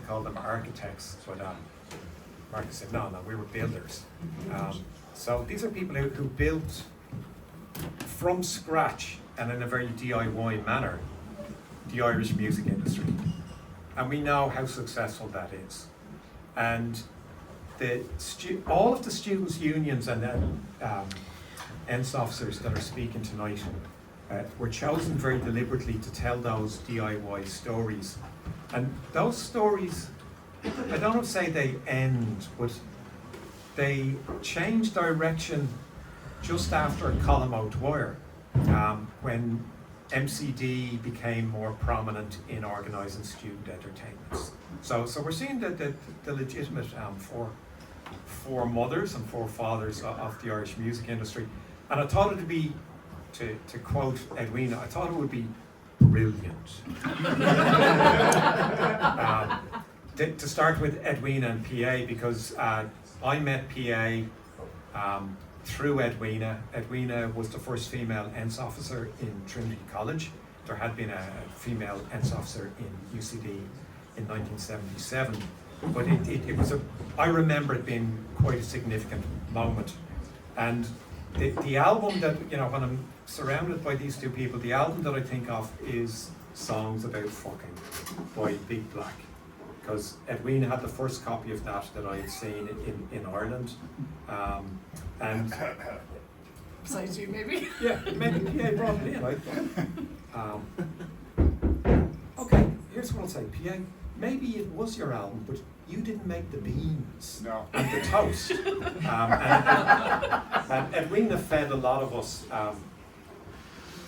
call them architects, but Marcus said, no, we were builders. So these are people who built from scratch and in a very DIY manner the Irish music industry. And we know how successful that is. And all of the students' unions and Ents Officers that are speaking tonight were chosen very deliberately to tell those DIY stories. And those stories, I don't want to say they end, but they change direction just after Colm O'Dwyer, when MCD became more prominent in organising student entertainments. So we're seeing the legitimate foremothers and forefathers of the Irish music industry. And I thought it would be, to quote Edwina, I thought it would be brilliant. To start with Edwina and PA, because I met PA through Edwina. Edwina was the first female Ents officer in Trinity College. There had been a female Ents officer in UCD in 1977, but it was I remember it being quite a significant moment. And the album that, when I'm surrounded by these two people, the album that I think of is Songs About Fucking by Big Black, because Edwina had the first copy of that I had seen in Ireland. And besides you, maybe? Yeah, maybe PA brought it in. Okay, here's what I'll say, PA, maybe it was your album, but you didn't make the beans and the toast. And Edwina fed a lot of us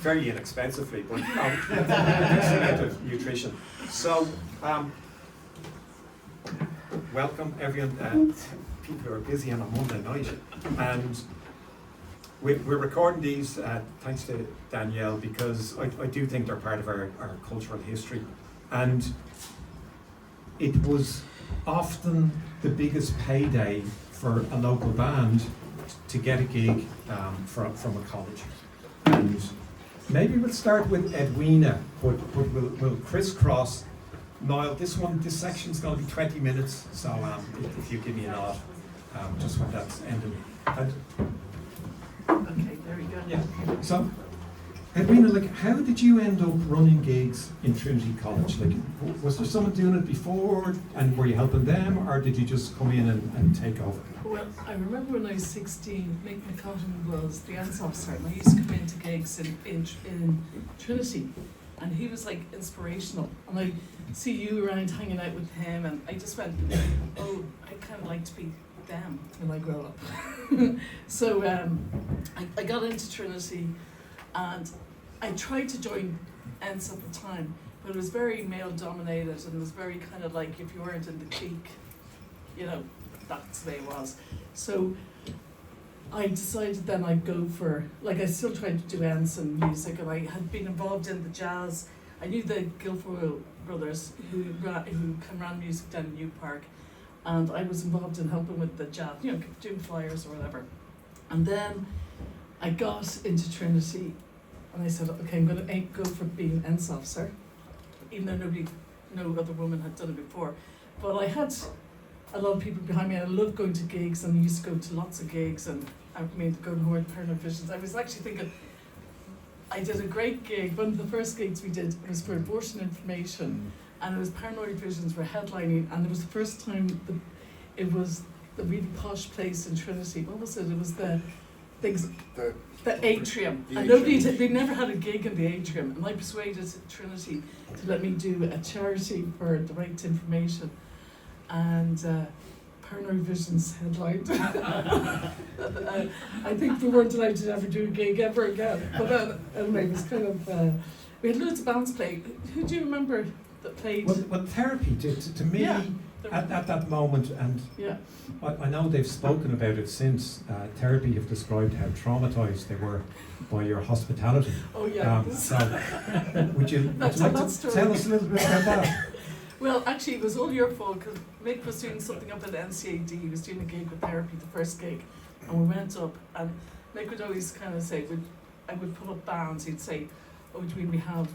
very inexpensively, but excellent nutrition. So, welcome everyone. People who are busy on a Monday night, and we're recording these thanks to Danielle, because I do think they're part of our cultural history, and it was often the biggest payday for a local band to get a gig from a college. And maybe we'll start with Edwina, but we'll crisscross. Niall, this section's going to be 20 minutes, so if you give me a nod, just when that's ended. And okay, there we go. yeah. So, Edwina, how did you end up running gigs in Trinity College? Was there someone doing it before, and were you helping them, or did you just come in and take over? Well, I remember when I was 16, Mick McCotton was the Ents officer, and I used to come into gigs in Trinity, and he was like inspirational. And I see you around hanging out with him, and I just went, oh, I kind of like to be them when I grow up. So I got into Trinity, and I tried to join Ents at the time, but it was very male dominated, and it was very kind of like, if you weren't in the clique, that's the way it was. So I decided then I'd go for, I still tried to do Ents and music, and I had been involved in the jazz. I knew the Guilfoyle brothers who ran music down in New Park, and I was involved in helping with the jazz, doing flyers or whatever. And then I got into Trinity, and I said, okay, I'm going to go for being Ents officer, even though no other woman had done it before. But I had a lot of people behind me, and I loved going to gigs, and I used to go to lots of gigs, and I mean, go to Paranoid Visions. I was actually thinking, I did a great gig. One of the first gigs we did was for abortion information, and it was Paranoid Visions were headlining, and it was the first time it was the really posh place in Trinity. What was it? It was the atrium. And they never had a gig in the atrium, and I persuaded Trinity to let me do a charity for the right to information, and Paranoid Visions headlined. I think we weren't allowed to ever do a gig ever again. But anyway, it was kind of we had loads of bands play. Who do you remember that played? Well, Therapy to me, yeah, at that moment, and yeah. I know they've spoken about it since. Therapy have described how traumatised they were by your hospitality. Oh yeah. So would you like to tell us a little bit about that? Well, actually, it was all your fault, because Mick was doing something up at NCAD. He was doing a gig with Therapy, the first gig, and we went up, and Mick would always kind of say, I would put up bands. He'd say, oh, do we have,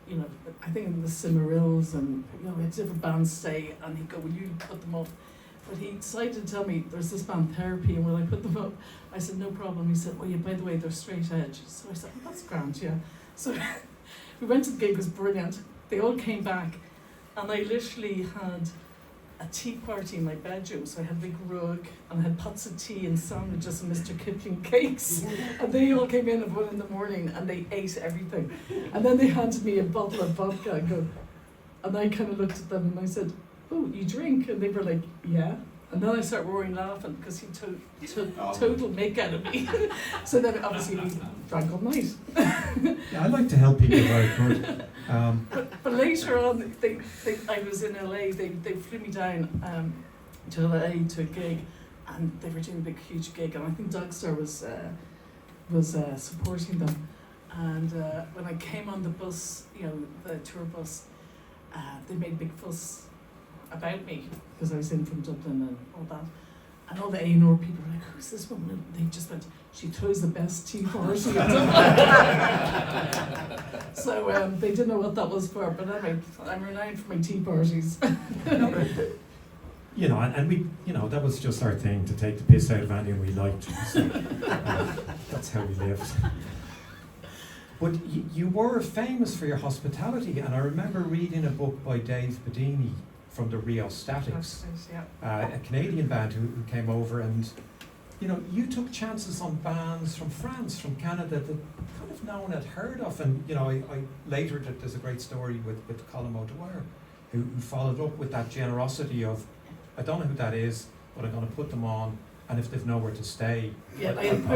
you know, I think in the Cimmerills and, you know, we had different bands stay, and he'd go, will you put them up? But he decided to tell me there's this band Therapy, and will I put them up? I said, no problem. He said, oh yeah, by the way, they're straight edge. So I said, oh, that's grand, yeah. So we went to the gig, it was brilliant. They all came back, and I literally had a tea party in my bedroom. So I had a big rug, and I had pots of tea and sandwiches and Mr. Kipling cakes. And they all came in at 1 a.m, and they ate everything. And then they handed me a bottle of vodka and I kind of looked at them and I said, oh, you drink? And they were like, yeah. And then I started roaring laughing because he took total make out of me. So then obviously we drank all night. Yeah, I like to help people where I could. But later on, I was in LA, they flew me down to LA to a gig, and they were doing a big, huge gig, and I think Dogstar was supporting them. And when I came on the bus, you know, the tour bus, they made a big fuss about me because I was in from Dublin and all that. And all the A&R people were like, who's this woman? And they just went, she throws the best tea party in Dublin. So they didn't know what that was for, but anyway, I'm renowned for my tea parties. You know, and we, you know, that was just our thing, to take the piss out of anyone we liked. So, that's how we lived. But you were famous for your hospitality, and I remember reading a book by Dave Bedini from the Rheostatics, a Canadian band who came over, and you know, you took chances on bands from France, from Canada, that kind of no one had heard of. And you know, I later there's a great story with Colin O'Dwyer, who followed up with that generosity of, I don't know who that is, but I'm going to put them on, and if they've nowhere to stay, yeah, I remember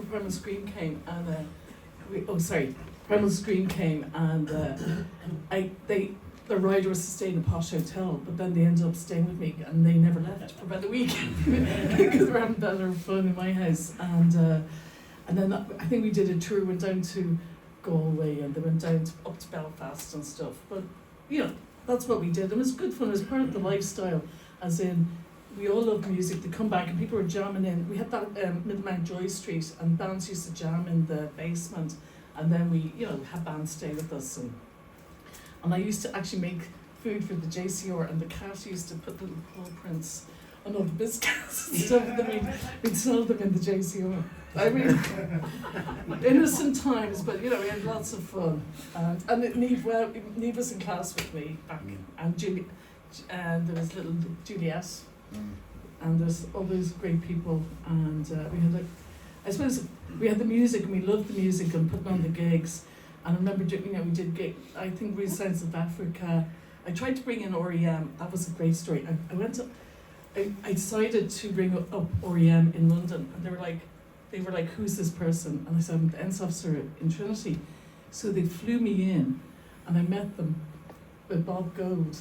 Primal Scream came, and Primal Scream came, and the rider was to stay in a posh hotel, but then they ended up staying with me, and they never left for about a week because they were having better fun in my house. And then I think we did a tour, went down to Galway, and they went down up to Belfast and stuff. But you know, that's what we did. It was good fun. It was part of the lifestyle, as in we all loved music. They come back and people were jamming in. We had that Middlemount Joy Street, and bands used to jam in the basement, and then we, you know, had bands stay with us. And I used to actually make food for the JCR, and the cat used to put little paw prints on all the biscuits and stuff, and then we'd sell them in the JCR. I mean, innocent times, but you know, we had lots of fun. And Neve was in class with me back, and Julie, and there was little Juliet, and there's all those great people, and we had like, I suppose we had the music, and we loved the music and putting on the gigs. And I remember, you know, we did gig, I think Real Sounds of Africa. I tried to bring in REM. That was a great story. I decided to bring up REM in London, and they were like, who's this person? And I said, I'm the Ents Officer in Trinity. So they flew me in, and I met them with Bob Gold.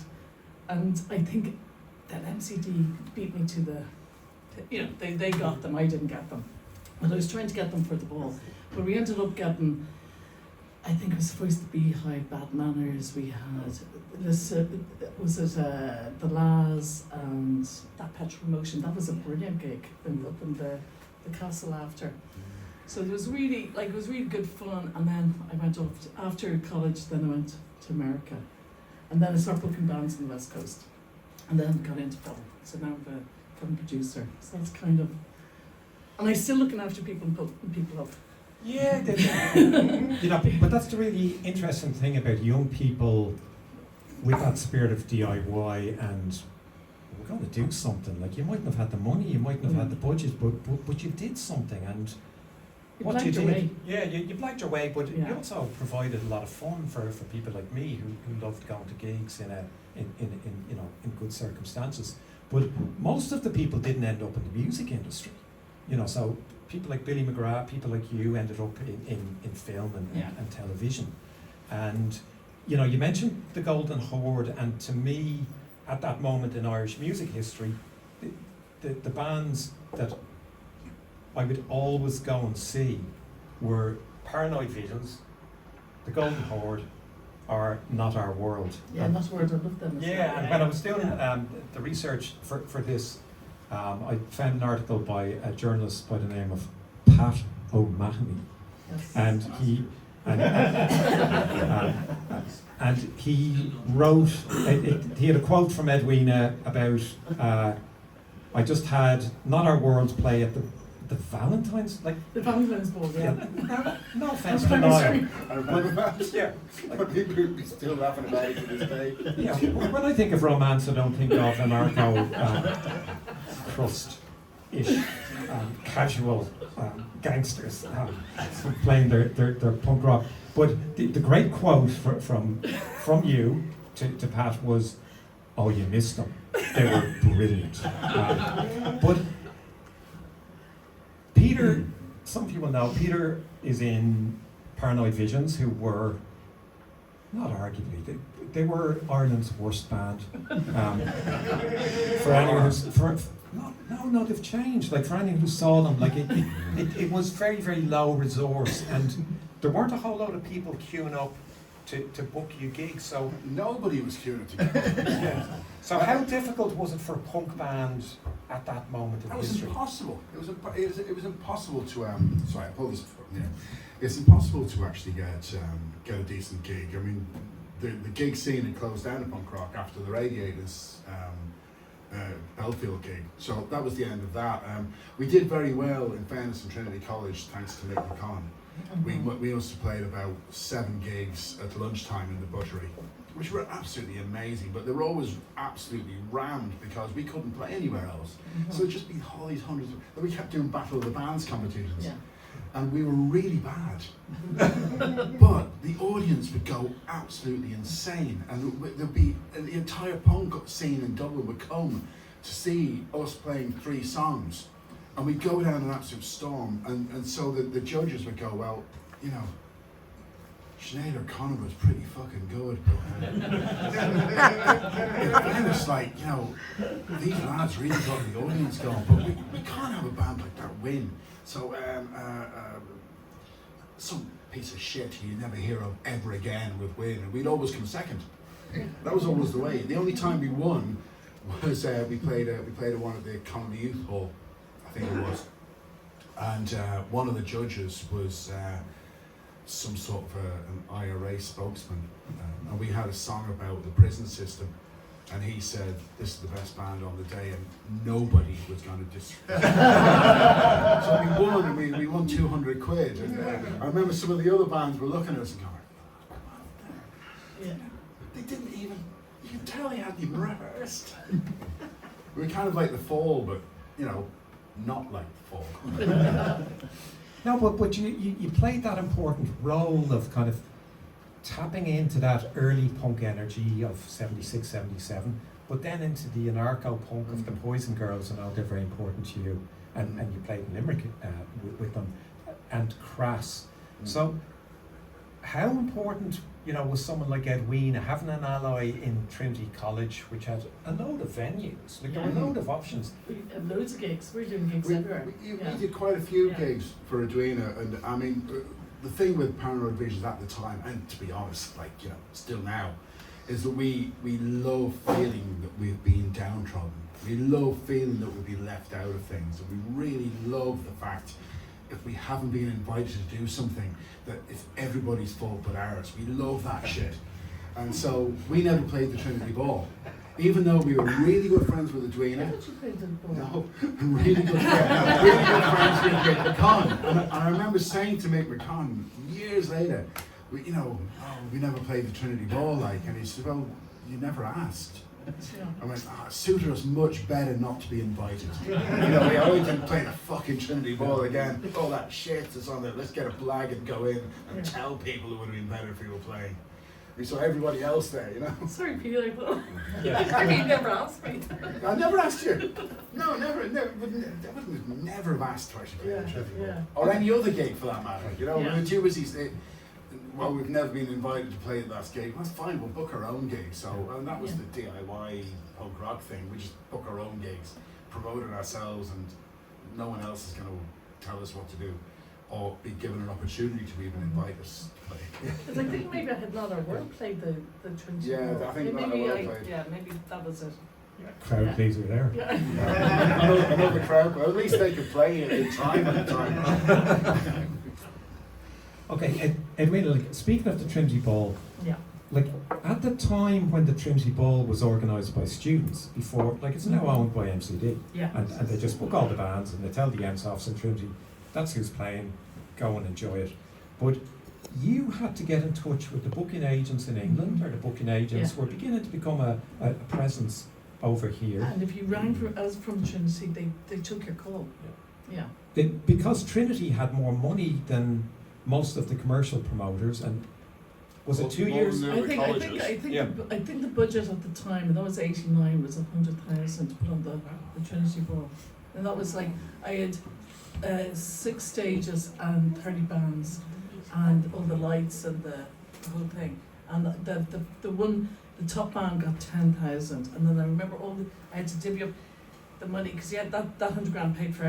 And I think that MCD beat me to the, you know, they got them, I didn't get them. But I was trying to get them for the ball. But we ended up getting, I think it was first the Beehive, Bad Manners. We had this, the Laz and that Petrol Motion. That was a brilliant gig up in the castle after. So it was really good fun. And then I went off after college. Then I went to America, and then I started booking bands on the West Coast, and then got into film. So now I'm a film producer. So that's kind of, and I'm still looking after people and putting people up. Yeah, you know, but that's the really interesting thing about young people with that spirit of DIY, and we're going to do something. Like, you mightn't have had the money, you mightn't have had the budget, but you did something, and You what you blagged your did, way. yeah, you blagged your way, but Yeah. you also provided a lot of fun for people like me who loved going to gigs in you know, in good circumstances. But most of the people didn't end up in the music industry, you know. So people like Billy McGrath, people like you ended up in film and television. And, you know, you mentioned the Golden Horde, and to me, at that moment in Irish music history, the bands that I would always go and see were Paranoid Visions, the Golden Horde, or Not Our World. Yeah, Not Our World, I love them as well. Yeah, and when I was doing the research for this, I found an article by a journalist by the name of Pat O'Mahony, Yes. and And he wrote, he had a quote from Edwina about, I just had not our world's play at the Valentine's, like The Valentine's Ball, yeah. no offense to Niall. I remember that. Yeah. But people would be still laughing about it to this day. Yeah, when I think of romance, I don't think of anarcho crust-ish, casual gangsters playing their punk rock. But the great quote from you to Pat was, "Oh, you missed them. They were brilliant." But Peter, some people know, Peter is in Paranoid Visions, who were, not arguably, they were Ireland's worst band. For anyone who's, no, they've changed. Like, for anyone who saw them, like, it was very, very low resource, and there weren't a whole lot of people queuing up to book you gigs, so... Nobody was queuing together. Yeah. So how difficult was it for a punk band at that moment in That was history? impossible. It was impossible to sorry, I pulled this. Yeah, it's impossible to actually get a decent gig. I mean, the gig scene had closed down at punk rock after the Radiators Belfield gig, so that was the end of that. We did very well in fairness in Trinity College, thanks to Mick McCann. We must have played about 7 gigs at lunchtime in the Buttery, which were absolutely amazing, but they were always absolutely rammed because we couldn't play anywhere else. So it'd just be all these hundreds of... We kept doing Battle of the Bands competitions, and we were really bad. But the audience would go absolutely insane, and there'd be the entire punk scene in Dublin would come to see us playing 3 songs, and we'd go down an absolute storm, and so the judges would go, well, you know, Sinead O'Connor was pretty fucking good, but and it's like, you know, these lads really got the audience going, but we can't have a band like that win. So some piece of shit you never hear of ever again would win, and we'd always come second. That was always the way. The only time we won was we played one at the Comedy Youth Hall, I think it was, and one of the judges was some sort of an IRA spokesman, and we had a song about the prison system, and he said this is the best band on the day, and nobody was going to so we won, and we won 200 quid, and I remember some of the other bands were looking at us and going, oh, come on, they didn't even, you can tell they hadn't even rehearsed. We were kind of like The Fall, but you know, not like The Fall. No, but you played that important role of kind of tapping into that early punk energy of 76, 77, but then into the anarcho-punk of the Poison Girls, and they're very important to you, and you played in Limerick with them, and Crass. So how important, you know, was someone like Edwina having an ally in Trinity College, which had a load of venues, like there were a load of options. We had loads of gigs. We were doing gigs everywhere. We did quite a few gigs for Edwina, and I mean, the thing with Paranoid Visions at the time, and to be honest, like, you know, still now, is that we love feeling that we've been downtrodden. We love feeling that we've been left out of things, and we really love the fact if we haven't been invited to do something, that it's everybody's fault but ours. We love that shit. And so we never played the Trinity Ball. Even though we were really good friends with Edwina. How did you play the ball? No, really good friends with Mick McCann. And I remember saying to Mick McCann years later, we never played the Trinity Ball, like, and he said, well, you never asked. I went, it suited us much better not to be invited. You know, we always didn't play the fucking Trinity Ball again. All that shit that's on there, let's get a flag and go in and tell people it would have been better if we were playing. We saw everybody else there, you know. Sorry, Peter, though. Yeah. I mean, you never asked me. I never asked you. No, never have asked to actually play the Trinity Ball. Or any other gig for that matter. You know, we were too busy. Well, we've never been invited to play at that gig. That's fine, we'll book our own gig. So, and that was the DIY punk rock thing. We just book our own gigs, promoted ourselves, and no one else is going to tell us what to do or be given an opportunity to even invite us to play. Because I think maybe I had Not Our World played the Trinity. Yeah, I think Not Our World played. Yeah, maybe that was it. Crowd pleaser there. Another crowd, but at least they could play it in time at the time. Okay, Edwina, like, speaking of the Trinity Ball, Yeah. like at the time when the Trinity Ball was organised by students, before, like it's now owned by MCD, Yeah. and they just book all the bands and they tell the Ents Officers and Trinity, that's who's playing, go and enjoy it. But you had to get in touch with the booking agents in England, or the booking agents were beginning to become a presence over here. And if you rang from Trinity, they took your call. Yeah. Because Trinity had more money than most of the commercial promoters, and was it 2 years? I think the budget at the time, and that was '89, was 100,000 to put on the Trinity Ball, and that was like I had 6 stages and 30 bands, and all the lights and the whole thing, and the top band got 10,000, and then I remember I had to divvy up the money because that $100,000 paid for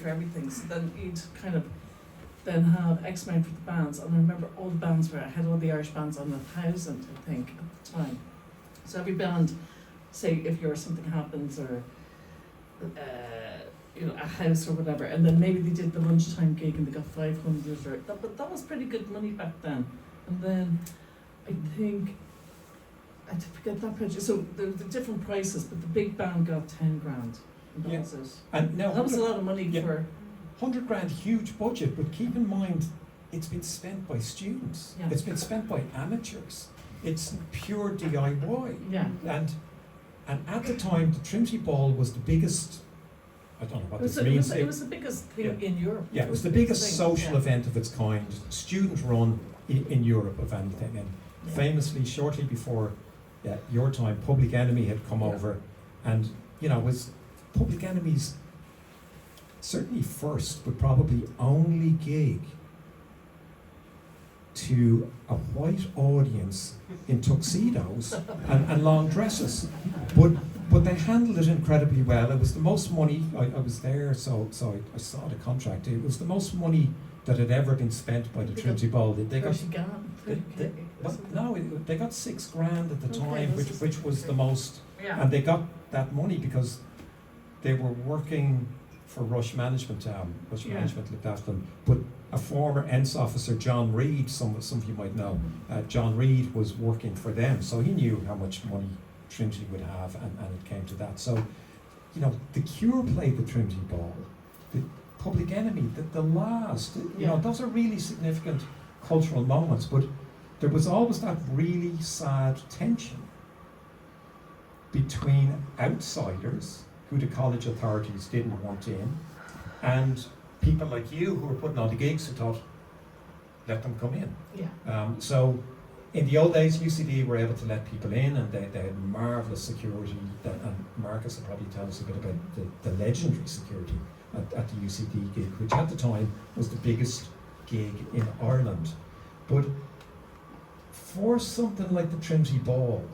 everything. So then you'd kind of then have X amount for the bands, and I remember all the bands I had all the Irish bands on 1,000, I think, at the time. So every band, say if something happens or a house or whatever, and then maybe they did the lunchtime gig and they got 500 but that was pretty good money back then. And then I forget that price. So there were the different prices, but the big band got 10 grand. And that was it. And now that was a lot of money for 100 grand, huge budget, but keep in mind, it's been spent by students. Yeah. It's been spent by amateurs. It's pure DIY. Yeah. And at the time, the Trinity Ball was the biggest, I don't know what this means. It was the biggest thing in Europe. Yeah, it was the biggest social event of its kind, student run in Europe of anything. And famously, shortly before your time, Public Enemy had come over, and was Public Enemy's certainly first, but probably only gig to a white audience in tuxedos and long dresses. But they handled it incredibly well. It was the most money, I was there, so I saw the contract. It was the most money that had ever been spent by the Trinity Ball. They got they got 6 grand at the time, which was the most, and they got that money because they were working for Rush Management. Management looked after them, but a former Ents officer, John Reid, some of you might know, John Reid was working for them, so he knew how much money Trinity would have, and it came to that. So, the Cure played the Trinity Ball, the Public Enemy, the last, those are really significant cultural moments, but there was always that really sad tension between outsiders, who the college authorities didn't want in, and people like you who were putting on the gigs who thought, let them come in. Yeah. So in the old days, UCD were able to let people in, and they had marvellous security, and Marcus will probably tell us a bit about the legendary security at the UCD gig, which at the time was the biggest gig in Ireland. But for something like the Trinity Ball,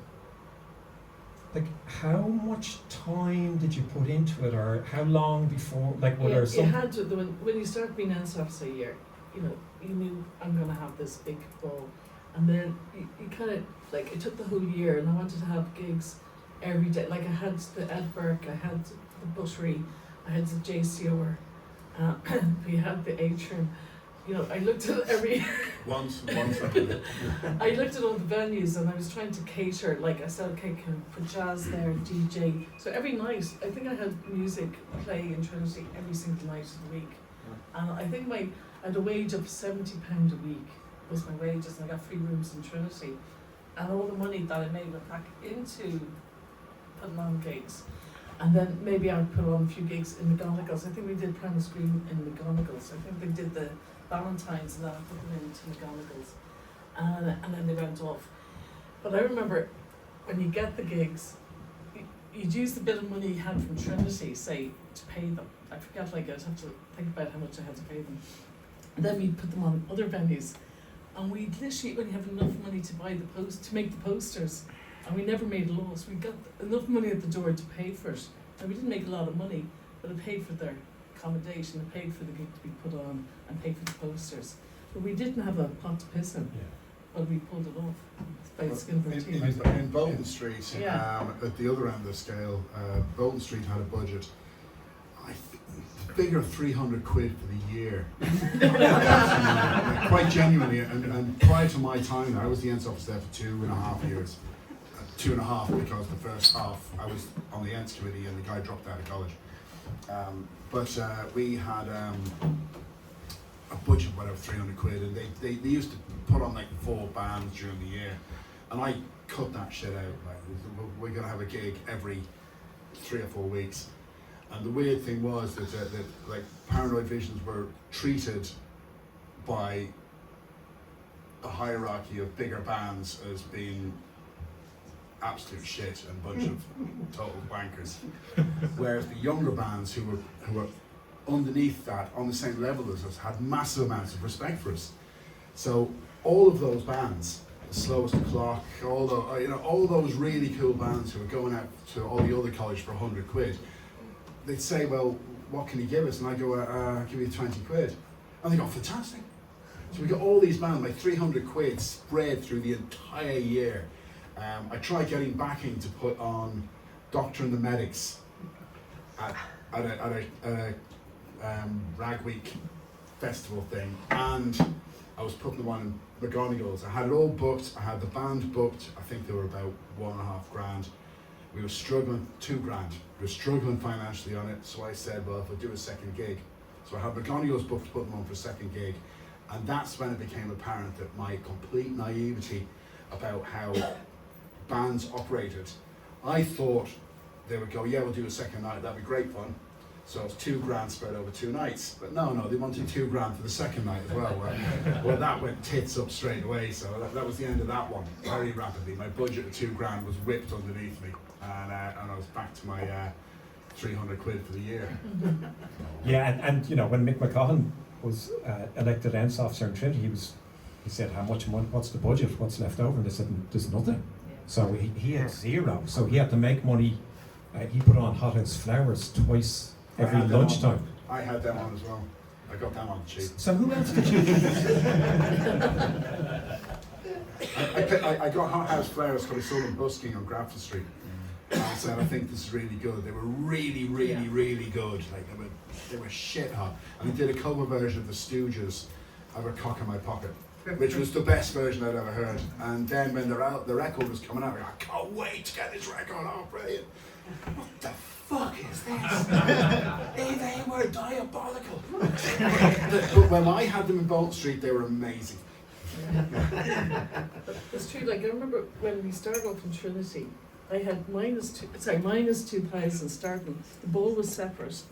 like, how much time did you put into it, or how long before? Like, were there some? You had to. When you start being Ents Officer a year, you knew I'm going to have this big ball, and then you kind of like it took the whole year, and I wanted to have gigs every day. Like I had the Ed Burke, I had the Buttery, I had the JCO, we had the Atrium. I looked at every. Once. I looked at all the venues and I was trying to cater. Like I said, okay, can I put jazz there, DJ. So every night, I think I had music play in Trinity every single night of the week. And I think I had a wage of £70 a week was my wages, and I got free rooms in Trinity. And all the money that I made went back into putting on gigs. And then maybe I'd put on a few gigs in McGonagall's. I think we did Primal Scream in McGonagall's. I think they did the Valentine's, and then I put them into McGonagall's, and then they went off. But I remember when you get the gigs, you'd use the bit of money you had from Trinity, say, to pay them. I forget, I'd have to think about how much I had to pay them. And then we'd put them on other venues, and we'd literally only have enough money to buy to make the posters, and we never made a loss. We got enough money at the door to pay for it, and we didn't make a lot of money, but it paid for their accommodation, it paid for the gig to be put on, and paid for the posters. But we didn't have a pot to piss in, but we pulled it off by the skin of our teeth. In Bolton Street, at the other end of the scale, Bolton Street had a budget figure 300 quid for the year. Quite genuinely, and prior to my time there, I was the Ents Officer there for 2.5 years. 2.5 because the first half I was on the Ents committee and the guy dropped out of college. But we had a budget of whatever 300 quid, and they used to put on like 4 bands during the year, and I cut that shit out. Like, we're gonna have a gig every 3 or 4 weeks. And the weird thing was that like Paranoid Visions were treated by a hierarchy of bigger bands as being absolute shit and a bunch of total wankers. Whereas the younger bands who were underneath that, on the same level as us, had massive amounts of respect for us. So all of those bands, the Slowest Clock, all those really cool bands who were going out to all the other college for 100 quid, they'd say, well, what can you give us? And I go, I'll give you 20 quid. And they go, fantastic. So we got all these bands, like 300 quid spread through the entire year. I tried getting backing to put on Doctor and the Medics at a Rag Week festival thing, and I was putting them on in McGonagall's. I had it all booked, I had the band booked, I think they were about 1.5 grand. We were struggling, 2 grand. We were struggling financially on it, so I said, well, if I do a second gig. So I had McGonagall's booked to put them on for a second gig, and that's when it became apparent that my complete naivety about how bands operated. I thought they would go, yeah, we'll do a second night, that'd be great fun. So it's 2 grand spread over 2 nights. But no, they wanted 2 grand for the second night as well. Well, that went tits up straight away, so that was the end of that one, very rapidly. My budget of 2 grand was whipped underneath me, and I was back to my 300 quid for the year. Yeah, and you know, when Mick McCaughan was elected Ents Officer in Trinity, he said, how much money, what's the budget, what's left over? And they said, there's nothing. So he had 0. So he had to make money. He put on Hothouse Flowers twice every lunchtime. I had them on as well. I got them on cheap. So who else did you? I got Hothouse Flowers because I saw them busking on Grafton Street. And I said, I think this is really good. They were really good. Like they were shit hot. And they did a cover version of the Stooges of A Cock in My Pocket, which was the best version I'd ever heard. And then when the record was coming out, I can't wait to get this record. Oh, brilliant. What the fuck is this? They were diabolical. But when I had them in Bolt Street, they were amazing. It's true, like I remember when we started off in Trinity, I had minus 2,000 starting. The ball was separate.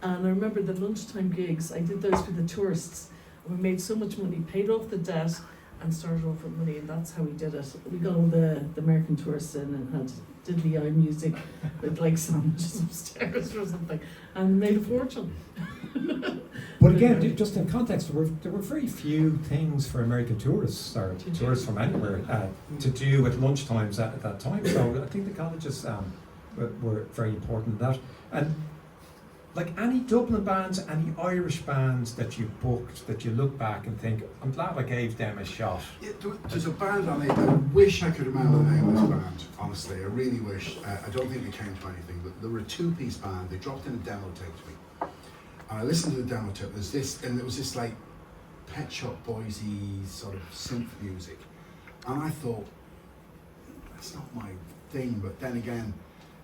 And I remember the lunchtime gigs, I did those for the tourists. And we made so much money, paid off the debt, and started off with money, and that's how we did it. We got all the American tourists in and had diddly eye music with like sandwiches upstairs or something, and made a fortune. But again, just in context, there were very few things for American tourists or tourists from anywhere to do at lunchtimes at that time. So I think the colleges were very important in that. And like any Dublin bands, any Irish bands that you booked, that you look back and think, I'm glad I gave them a shot. Yeah, there's a band on it, I wish I could remember the name of this band, honestly, I really wish. I don't think they came to anything, but they were a 2-piece band. They dropped in a demo tape to me. And I listened to the demo tape, it was this like Pet Shop Boysy sort of synth music. And I thought, that's not my thing, but then again,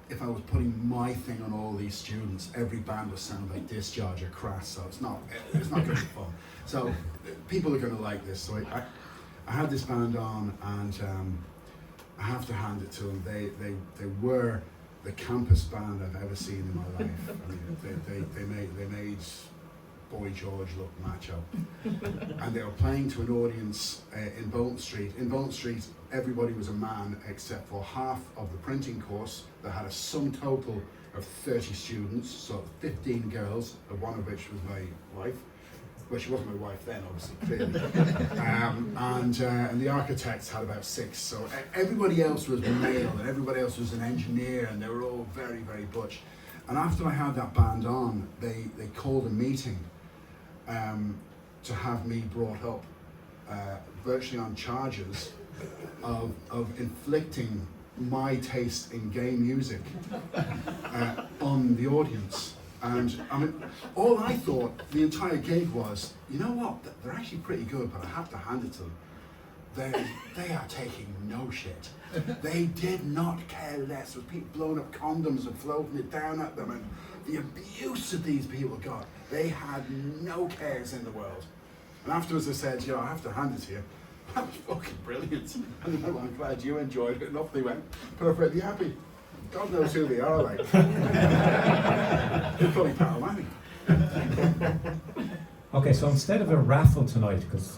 if I was putting my thing on all these students, every band would sound like Discharge or Crass, so it's not going to be fun. So people are going to like this. So I had this band on, and I have to hand it to them. They were the campus band I've ever seen in my life. I mean, they made Boy George look macho, and they were playing to an audience in Bolton Street. In Bolton Street, everybody was a man except for half of the printing course that had a sum total of 30 students, so 15 girls, one of which was my wife. Well, she wasn't my wife then, obviously, clearly. And the architects had about 6, so everybody else was male, and everybody else was an engineer, and they were all very, very butch. And after I had that band on, they called a meeting to have me brought up, virtually on charges of inflicting my taste in gay music on the audience. And I mean, all I thought the entire gig was, you know what, they're actually pretty good, but I have to hand it to them. They are taking no shit. They did not care less. There was people blowing up condoms and floating it down at them, and the abuse that these people got. They had no cares in the world. And afterwards I said, you know, I have to hand it to you. That was fucking brilliant. And I'm glad you enjoyed it. And off they went. But I'm pretty happy. God knows who they are, like. They're probably Pal Manning. Okay, so instead of a raffle tonight, because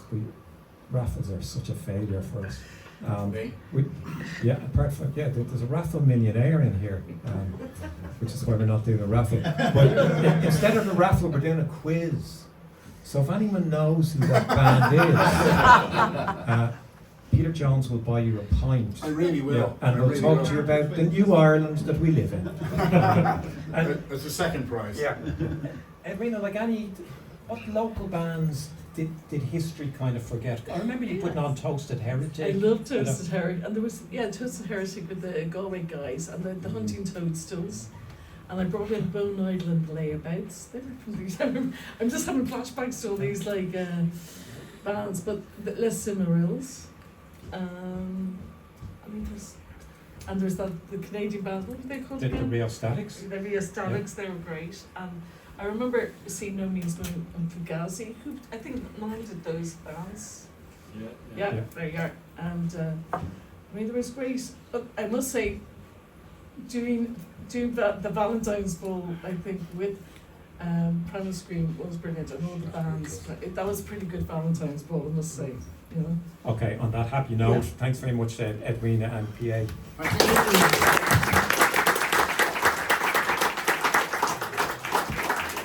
raffles are such a failure for us. There's a raffle millionaire in here, which is why we're not doing a raffle. But instead of a raffle, we're doing a quiz. So if anyone knows who that band is, Peter Jones will buy you a pint. I really will. And we'll talk to you about the new Ireland that we live in. And it's the second prize. Yeah. Edwina, what local bands did history kind of forget? I remember you putting on Toasted Heretic. I love Toasted Heretic, and there was Toasted Heretic with the Galway guys and the Hunting Toadstools, and I brought in Bone Island Layabouts. They were from these. I'm just having flashbacks to all these bands, but Les Cimmerills. There's the Canadian band. What were they called The again? Rheostatics. The Rheostatics. They were great, and I remember seeing No Means No and Fugazi, who I think landed those bands. Yeah, there you are. And there was great, but I must say, doing the Valentine's Ball, I think, with Primal Scream was brilliant, and all the bands. That was a pretty good Valentine's Ball, I must say. You know. Okay, on that happy note, thanks very much to Edwina and PA. Thank you.